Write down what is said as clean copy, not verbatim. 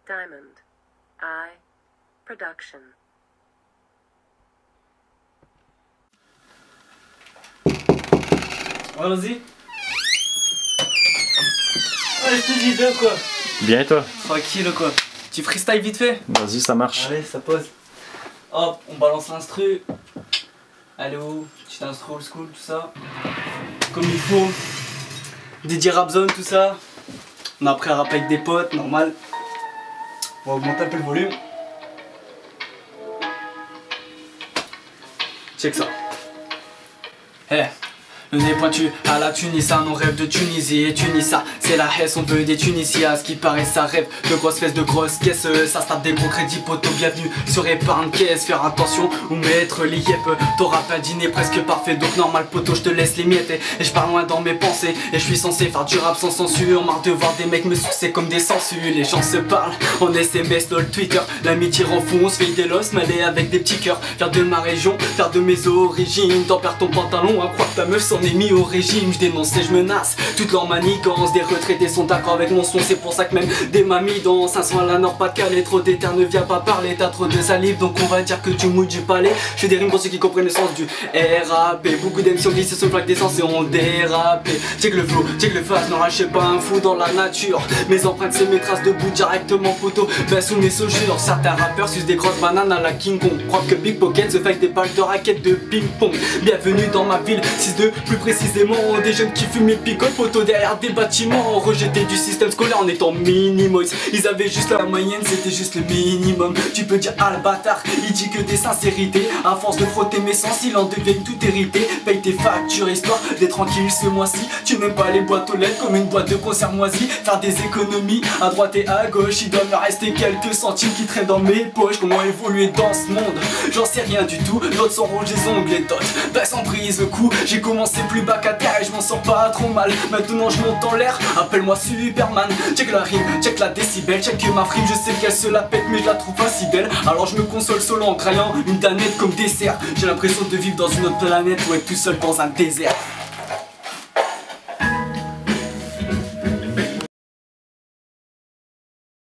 Diamond Eye Production. Allons-y. Ouais, je te dis deux quoi. Bien et toi? Tranquille quoi. Tu freestyle vite fait? Vas-y, ça marche. Allez, ça pose. Hop, on balance l'instru. Allez où? Petit instru old school, tout ça. Comme il faut. DJ Rapzone, tout ça. On a appris à rapper avec des potes, normal. On va augmenter un peu le volume. Check ça. Eh. Le nez pointu à la Tunisia, on rêve de Tunisie et Tunisia, c'est la Hesse, on veut des Tunisiens, à ce qui paraît ça rêve de grosses fesses, de grosses caisses, ça se tape des gros crédits poteau, bienvenue sur épargne caisse, faire attention ou mettre les yep, t'auras pas dîner presque parfait, donc normal poteau, je te laisse les miettes et je pars loin dans mes pensées, et je suis censé faire du rap sans censure, marre de voir des mecs me sucer comme des sangsues, les gens se parlent en SMS, lol, Twitter, l'amitié rend fou, on se fait des losses, mêlés avec des petits cœurs, faire de ma région, faire de mes origines, t'en perds ton pantalon, à croire que ta meuf s'en est mis au régime, je dénonce et je menace toutes leurs manigances, des retraités sont d'accord avec mon son, c'est pour ça que même des mamies dans 500 à la Nord-Pas-de-Calais, trop d'éther ne vient pas parler, t'as trop de salive donc on va dire que tu mouilles du palais, je fais des rimes pour ceux qui comprennent le sens du RAP, beaucoup d'MC ont glissé sur plaque d'essence et ont dérapé, check le flow, check le phase, non je suis pas un fou dans la nature, mes empreintes c'est mes traces de bout directement poteau, ben sous mes sojures, certains rappeurs sucent des grosses bananes à la King Kong, croient que Big Pocket se fait avec des balles de raquettes de ping-pong, bienvenue dans ma ville, 6-2 plus précisément, des jeunes qui fument et picotent poteau derrière des bâtiments, rejetés du système scolaire en étant minimoys, ils avaient juste la moyenne, c'était juste le minimum, tu peux dire ah le bâtard, il dit que des sincérités, à force de frotter mes sens, il en devient tout hérité, paye tes factures histoire d'être tranquille ce mois-ci, tu n'aimes pas les boîtes aux lettres comme une boîte de conserve moisie, faire des économies à droite et à gauche, il doit me rester quelques centimes qui traînent dans mes poches, comment évoluer dans ce monde, j'en sais rien du tout, l'autre sont rouges les ongles et d'autres, bah sans prise le coup, j'ai commencé plus bas qu'à terre et je m'en sors pas trop mal, maintenant je monte en l'air, appelle-moi Superman, check la rime, check la décibel, check ma frime, je sais qu'elle se la pète mais je la trouve pas si belle, alors je me console solo en craillant une danette comme dessert, j'ai l'impression de vivre dans une autre planète ou être tout seul dans un désert.